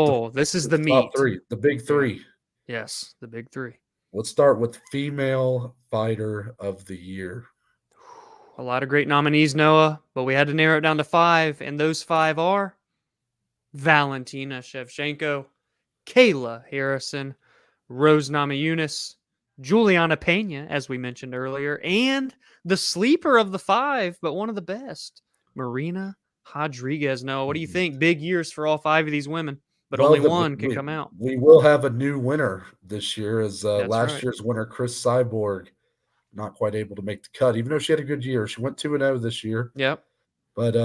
Oh, this is the top meat. three, the big three. Yes, the big three. Let's start with female fighter of the year. A lot of great nominees, Noah, but we had to narrow it down to 5, and those 5 are Valentina Shevchenko, Kayla Harrison, Rose Namajunas, Juliana Pena, as we mentioned earlier, and the sleeper of the 5, but one of the best, Marina Rodriguez. Noah, what do you think? Big years for all 5 of these women, but Well, only one can come out. we will have a new winner this year, as That's last right. year's winner, Chris Cyborg, not quite able to make the cut, even though she had a good year. She went 2-0 this year. Yep. But,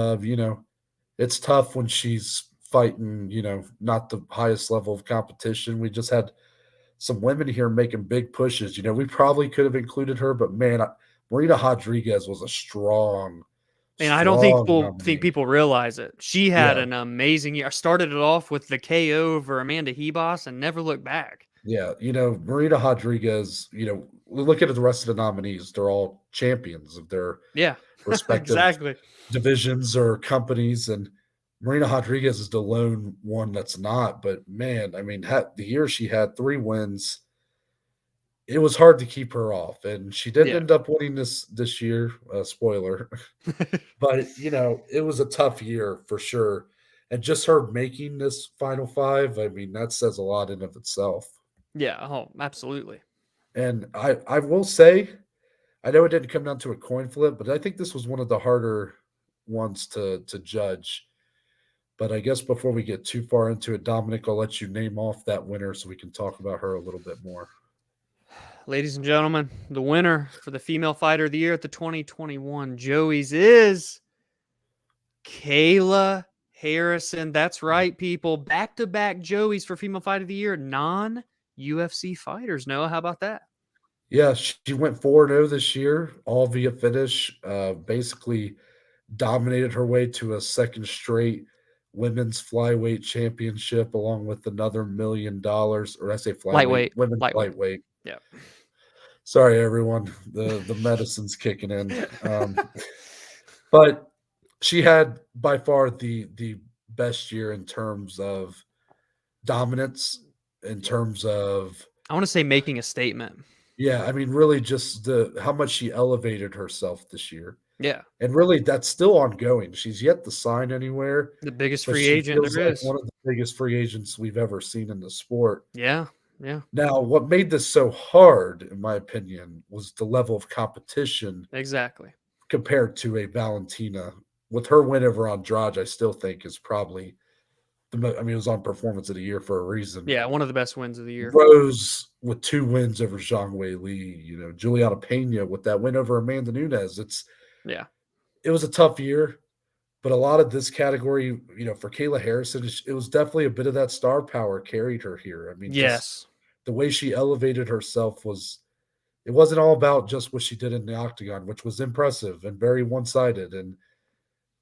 it's tough when she's fighting, not the highest level of competition. We just had some women here making big pushes. We probably could have included her, but man, Marina Rodriguez was a strong And I don't think nominee. people realize it. She had Yeah. an amazing year. Started it off with the KO over Amanda Hebos and never looked back. Yeah, Marina Rodriguez, look at the rest of the nominees. They're all champions of their Yeah, respective exactly. divisions or companies, and Marina Rodriguez is the lone one that's not. But man, I mean, the year she had 3 wins, it was hard to keep her off, and she didn't Yeah. end up winning this year. Spoiler, but it was a tough year for sure. And just her making this final 5, I mean, that says a lot in of itself. Yeah, oh, absolutely. And I will say, I know it didn't come down to a coin flip, but I think this was one of the harder ones to judge. But I guess before we get too far into it, Dominic, I'll let you name off that winner so we can talk about her a little bit more. Ladies and gentlemen, the winner for the Female Fighter of the Year at the 2021 Joey's is Kayla Harrison. That's right, people. Back-to-back Joey's for Female Fighter of the Year. Non-UFC fighters. Noah, how about that? Yeah, she went 4-0 this year, all via finish. Basically dominated her way to a second straight women's flyweight championship, along with another $1 million, or I say flyweight, women's lightweight. Yeah. Sorry, everyone. The medicine's kicking in. But she had by far the best year in terms of dominance, in terms of, I want to say, making a statement. yeah, I mean, really just how much she elevated herself this year. Yeah. And really, that's still ongoing. She's yet to sign anywhere. The biggest but free she agent feels there like is. one of the biggest free agents we've ever seen in the sport. Yeah. Yeah. Now, what made this so hard, in my opinion, was the level of competition Exactly. compared to a Valentina. With her win over Andrade, I still think is probably it was on Performance of the Year for a reason. Yeah, one of the best wins of the year. Rose with 2 wins over Zhang Wei Li, Juliana Pena with that win over Amanda Nunes. It was a tough year, but a lot of this category, for Kayla Harrison, it was definitely a bit of that star power carried her here. I mean, yes, the way she elevated herself it wasn't all about just what she did in the octagon, which was impressive and very one-sided. And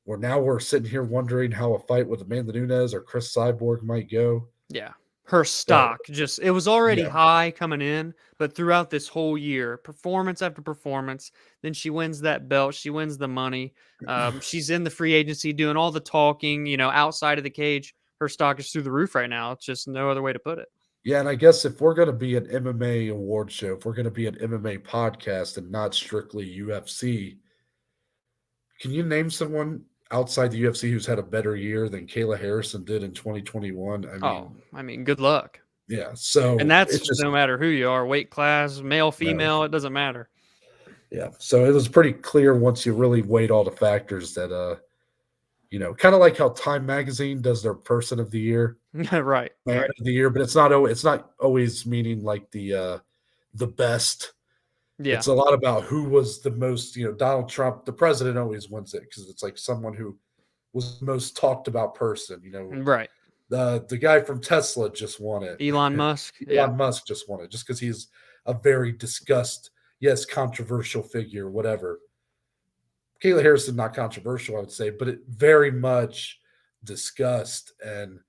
we're sitting here wondering how a fight with Amanda Nunes or Chris Cyborg might go. Yeah. Her stock it was already high coming in, but throughout this whole year, performance after performance, then she wins that belt, she wins the money. She's in the free agency doing all the talking, outside of the cage. Her stock is through the roof right now. It's just no other way to put it. Yeah, and I guess if we're going to be an MMA award show, if we're going to be an MMA podcast and not strictly UFC, can you name someone outside the UFC who's had a better year than Kayla Harrison did in 2021? I mean, good luck. Yeah, so and that's just, no matter who you are, weight class, male, female, it doesn't matter. Yeah, so it was pretty clear once you really weighed all the factors that, kind of like how Time Magazine does their Person of the Year, right, Man of the Year, but it's not always meaning like the best. Yeah. It's a lot about who was the most, Donald Trump, the president always wins it because it's like someone who was the most talked about person, Right. The guy from Tesla just won it. Elon Musk. Elon Musk just won it just because he's a very discussed, yes, controversial figure, whatever. Kayla Harrison, not controversial, I would say, but it very much discussed. And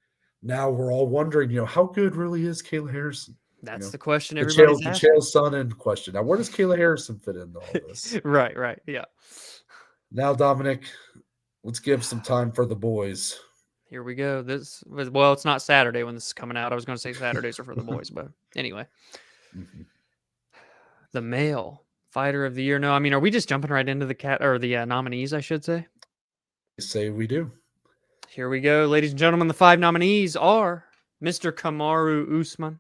now we're all wondering, how good really is Kayla Harrison? That's the question everybody's asking. The Chael Sonnen question. Now, where does Kayla Harrison fit into all this? Right, yeah. Now, Dominic, let's give some time for the boys. Here we go. Well, it's not Saturday when this is coming out. I was going to say Saturdays are for the boys, but anyway, Mhm. the male fighter of the year. No, I mean, are we just jumping right into the nominees? I should say. Say we do. Here we go, ladies and gentlemen. The 5 nominees are Mr. Kamaru Usman,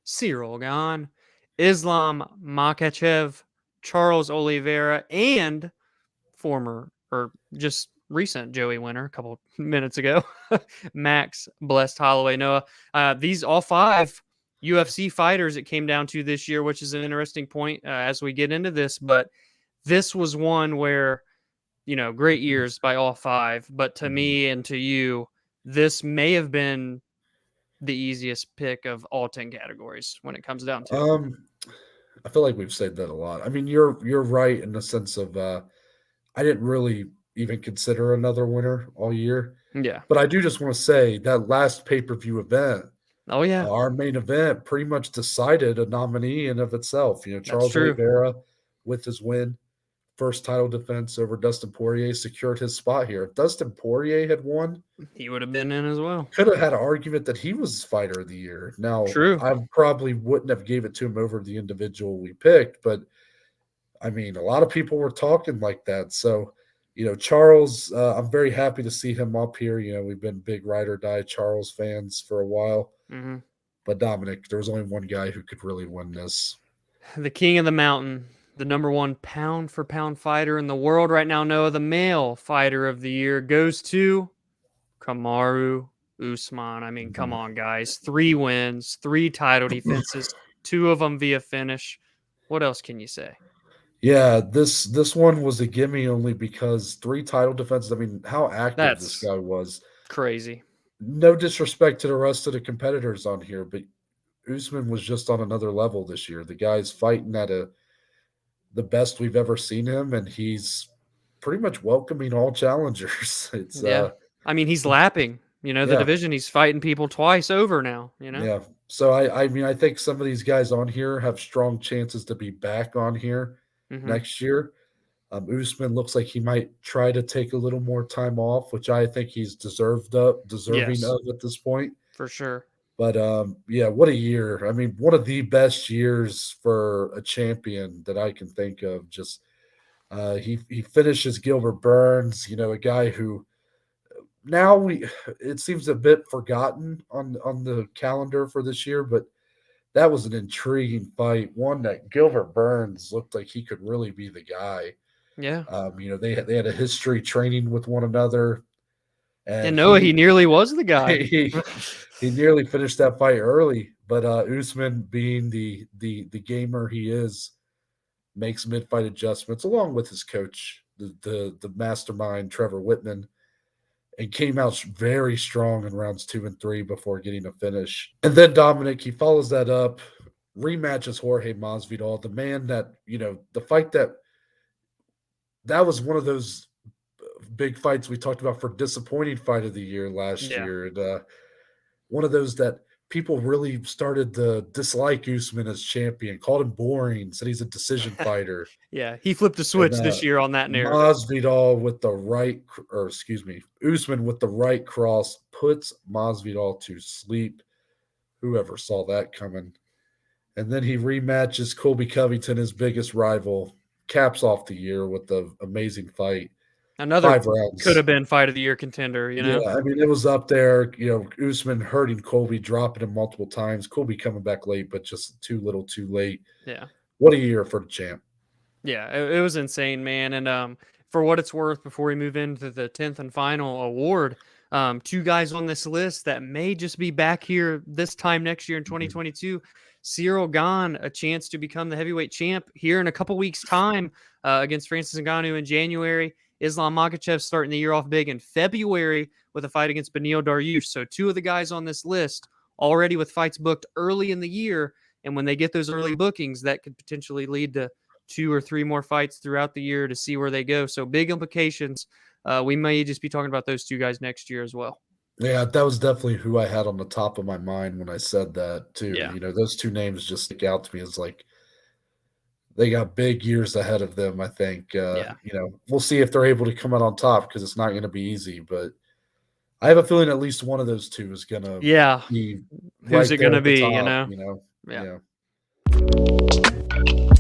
Cyril Gane, Islam Makhachev, Charles Oliveira, and former or just recent Joey winner a couple minutes ago, Max Blessed Holloway. Noah, these all 5 UFC fighters it came down to this year, which is an interesting point as we get into this. But this was one where, great years by all 5. But to Mhm. me and to you, this may have been the easiest pick of all 10 categories when it comes down to it. Um, I feel like we've said that a lot. I mean, you're right in the sense of I didn't really even consider another winner all year, Yeah. but I do just want to say that last pay per view event, Oh, yeah. our main event, pretty much decided a nominee in of itself. That's Charles true. Oliveira with his win, first title defense over Dustin Poirier, secured his spot here. If Dustin Poirier had won, He would have been in as well. could have had an argument that he was fighter of the year. Now, True. I probably wouldn't have gave it to him over the individual we picked, but I mean, a lot of people were talking like that. So, Charles, I'm very happy to see him up here. We've been big ride or die Charles fans for a while. Hmm. But Dominic, there was only one guy who could really win this. The king of the mountain, the number 1 pound for pound fighter in the world right now, Noah, the male fighter of the year goes to Kamaru Usman. I mean, come Mhm. on, guys. 3 wins, 3 title defenses, 2 of them via finish. What else can you say? Yeah, this one was a gimme only because 3 title defenses. I mean, how active this That's guy was. crazy. No disrespect to the rest of the competitors on here, but Usman was just on another level this year. The guy's fighting at the best we've ever seen him, and he's pretty much welcoming all challengers. It's Yeah. I mean, he's lapping, the yeah, division. He's fighting people twice over now. yeah. So I mean I think some of these guys on here have strong chances to be back on here Hmm. next year. Usman looks like he might try to take a little more time off, which I think he's deserving Yes, of at this point. for sure. But yeah, what a year! I mean, one of the best years for a champion that I can think of. Just he finishes Gilbert Burns, a guy who now we it seems a bit forgotten on the calendar for this year, but that was an intriguing fight. One that Gilbert Burns looked like he could really be the guy. Yeah. They had a history training with one another, and And Noah, he nearly was the guy. he he nearly finished that fight early. But Usman, being the gamer he is, makes mid fight adjustments along with his coach, the mastermind Trevor Whitman, and came out very strong in rounds 2 and 3 before getting a finish. And then Dominic, he follows that up, rematches Jorge Masvidal, the man that the fight that was one of those big fights we talked about for disappointing fight of the year last Yeah. year, and one of those that people really started to dislike Usman as champion, called him boring, said he's a decision fighter. Yeah. He flipped a And switch this year on that narrative. Masvidal with the right, or excuse me, Usman with the right cross puts Masvidal to sleep. Whoever saw that coming? And then he rematches Colby Covington, his biggest rival, caps off the year with the amazing fight. Another 5 could rounds. have been fight of the year contender. Yeah, I mean, it was up there. Usman hurting Colby, dropping him multiple times. Colby coming back late, but just too little, too late. Yeah. What a year for the champ. Yeah, it was insane, man. And for what it's worth, before we move into the 10th and final award, 2 guys on this list that may just be back here this time next year in Mhm. 2022. Cyril Gane, a chance to become the heavyweight champ here in a couple weeks' time against Francis Ngannou in January. Islam Makhachev starting the year off big in February with a fight against Beneil Dariush. So 2 of the guys on this list already with fights booked early in the year. And when they get those early bookings, that could potentially lead to 2 or 3 more fights throughout the year to see where they go. So big implications. We may just be talking about those 2 guys next year as well. Yeah, that was definitely who I had on the top of my mind when I said that, too. Yeah. Those 2 names just stick out to me as like they got big years ahead of them, I think. Yeah. We'll see if they're able to come out on top because it's not going to be easy, but I have a feeling at least one of those two is gonna Yeah. be Who's right it there going to at the be, top, Yeah. Yeah.